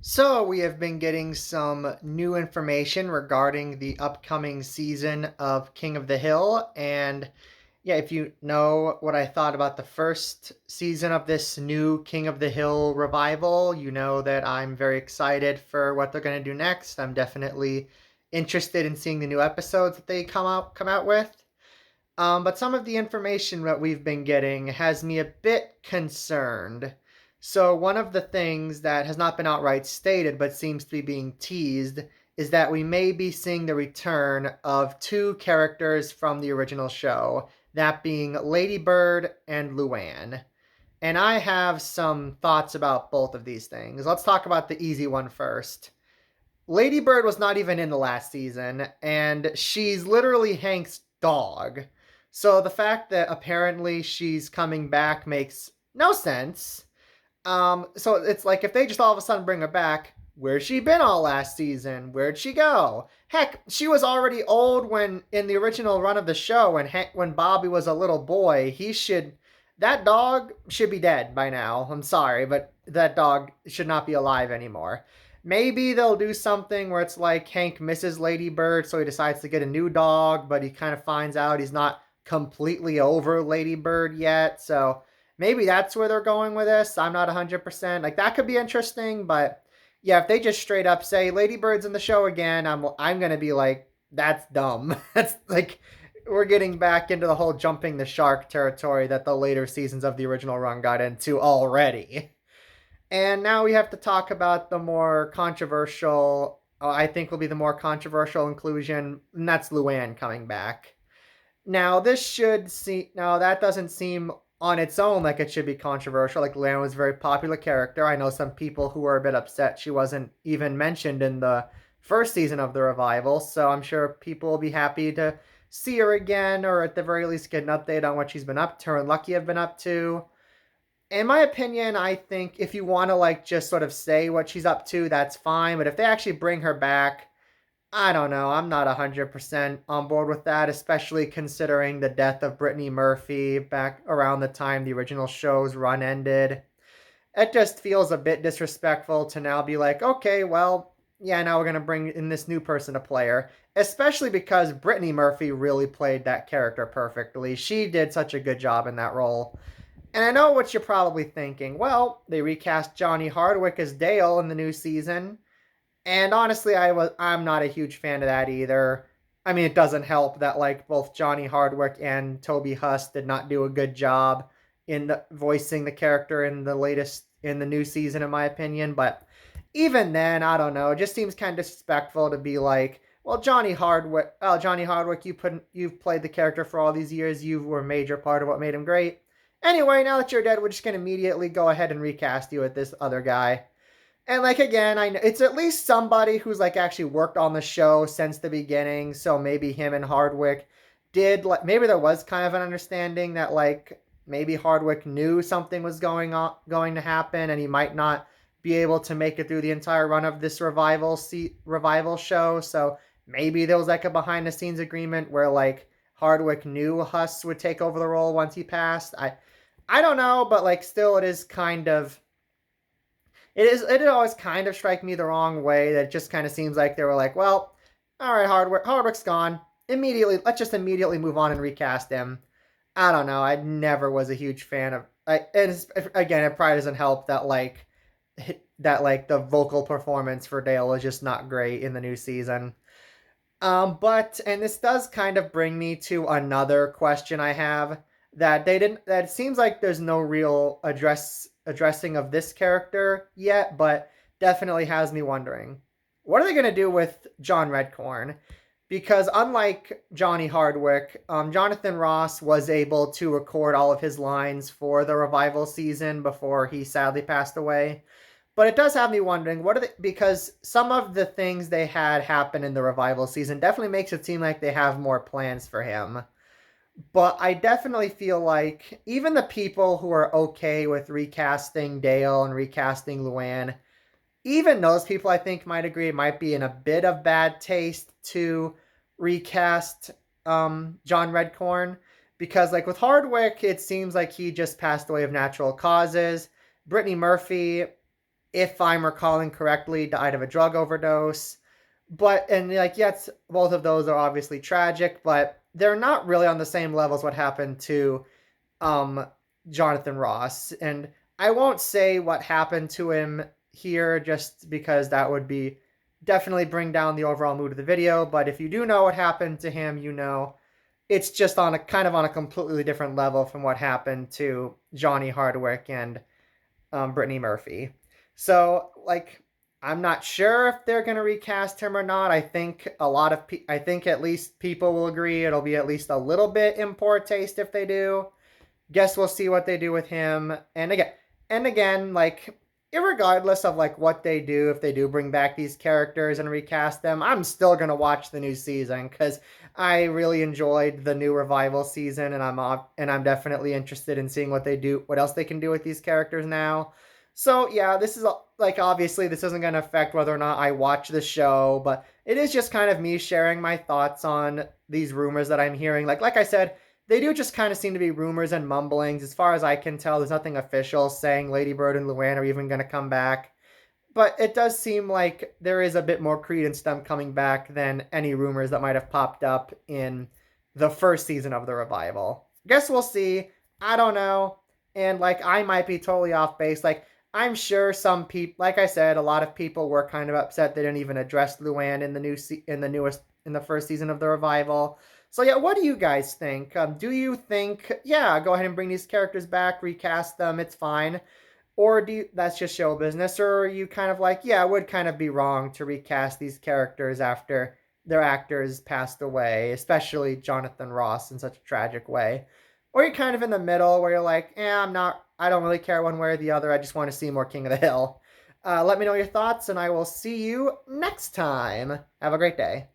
So, we have been getting some new information regarding the upcoming season of King of the Hill. And yeah, if you know what I thought about the first season of this new King of the Hill revival, you know that I'm very excited for what they're going to do next. I'm definitely interested in seeing the new episodes that they come out with. But some of the information that we've been getting has me a bit concerned. So, one of the things that has not been outright stated but seems to be being teased is that we may be seeing the return of two characters from the original show, that being Ladybird and Luanne. And I have some thoughts about both of these things. Let's talk about the easy one first. Ladybird was not even in the last season, and she's literally Hank's dog. So the fact that apparently she's coming back makes no sense. So it's like if they just all of a sudden bring her back, where's she been all last season? Where'd she go? Heck, she was already old when in the original run of the show when Bobby was a little boy. That dog should be dead by now. I'm sorry, but that dog should not be alive anymore. Maybe they'll do something where it's like Hank misses Ladybird, so he decides to get a new dog, but he kind of finds out he's not completely over Ladybird yet. So maybe that's where they're going with this. I'm not 100%. Like, that could be interesting, but yeah, if they just straight up say Ladybird's in the show again, I'm going to be like, that's dumb. That's like we're getting back into the whole jumping the shark territory that the later seasons of the original run got into already. And now we have to talk about the more controversial, I think will be the more controversial inclusion, and that's Luanne coming back. Now that doesn't seem on its own like it should be controversial. Like, Luanne was a very popular character. I know some people who were a bit upset she wasn't even mentioned in the first season of the revival, so I'm sure people will be happy to see her again, or at the very least get an update on what she's been up to, her and Lucky have been up to. In my opinion, I think if you want to like just sort of say what she's up to, that's fine. But if they actually bring her back, I don't know. I'm not 100% on board with that, especially considering the death of Brittany Murphy back around the time the original show's run ended. It just feels a bit disrespectful to now be like, okay, well, yeah, now we're going to bring in this new person to play her. Especially because Brittany Murphy really played that character perfectly. She did such a good job in that role. And I know what you're probably thinking. Well, they recast Johnny Hardwick as Dale in the new season. And honestly, I'm not a huge fan of that either. I mean, it doesn't help that like both Johnny Hardwick and Toby Huss did not do a good job in voicing the character in the new season, in my opinion. But even then, I don't know. It just seems kind of disrespectful to be like, well, Johnny Hardwick, you've played the character for all these years. You were a major part of what made him great. Anyway, now that you're dead, we're just gonna immediately go ahead and recast you with this other guy. And like again, I know it's at least somebody who's like actually worked on the show since the beginning. So maybe him and Hardwick did like maybe there was kind of an understanding that like maybe Hardwick knew something was going to happen, and he might not be able to make it through the entire run of this revival show. So maybe there was like a behind the scenes agreement where like Hardwick knew Huss would take over the role once he passed. I don't know, but like still it always kind of strike me the wrong way that it just kind of seems like they were like, well, all right, Hardwick's gone. Let's just immediately move on and recast him. I don't know. I never was a huge fan of. Again, it probably doesn't help that the vocal performance for Dale was just not great in the new season. But and this does kind of bring me to another question I have that they didn't. That it seems like there's no real addressing of this character yet, but definitely has me wondering, what are they gonna do with John Redcorn? Because unlike Johnny Hardwick, Jonathan Ross was able to record all of his lines for the revival season before he sadly passed away. But it does have me wondering, what are they, because some of the things they had happen in the revival season definitely makes it seem like they have more plans for him. But I definitely feel like even the people who are okay with recasting Dale and recasting Luann, even those people I think might agree it might be in a bit of bad taste to recast John Redcorn. Because like with Hardwick, it seems like he just passed away of natural causes. Brittany Murphy, if I'm recalling correctly, died of a drug overdose. But, and like, yes, both of those are obviously tragic, but they're not really on the same level as what happened to um Jonathan Ross. And I won't say what happened to him here just because that would be definitely bring down the overall mood of the video, but if you do know what happened to him, you know it's just on a kind of on a completely different level from what happened to Johnny Hardwick and Brittany Murphy. So, like, I'm not sure if they're gonna recast him or not. I think I think at least people will agree it'll be at least a little bit in poor taste if they do. Guess we'll see what they do with him. And again, like, irregardless of like what they do, if they do bring back these characters and recast them, I'm still gonna watch the new season because I really enjoyed the new revival season, and I'm definitely interested in seeing what they do, what else they can do with these characters now. So yeah, this is like, obviously this isn't gonna affect whether or not I watch the show, but it is just kind of me sharing my thoughts on these rumors that I'm hearing. Like I said, they do just kind of seem to be rumors and mumblings. As far as I can tell, there's nothing official saying Ladybird and Luanne are even going to come back. But it does seem like there is a bit more credence to them coming back than any rumors that might have popped up in the first season of the revival. Guess we'll see. I don't know. And like, I might be totally off base. Like, I'm sure some people, like I said, a lot of people were kind of upset they didn't even address Luanne in the first season of the revival. So yeah, what do you guys think? Do you think, yeah, go ahead and bring these characters back, recast them, it's fine? Or that's just show business? Or are you kind of like, yeah, it would kind of be wrong to recast these characters after their actors passed away, especially Jonathan Ross in such a tragic way? Or you're kind of in the middle where you're like, I don't really care one way or the other. I just want to see more King of the Hill. Let me know your thoughts, and I will see you next time. Have a great day.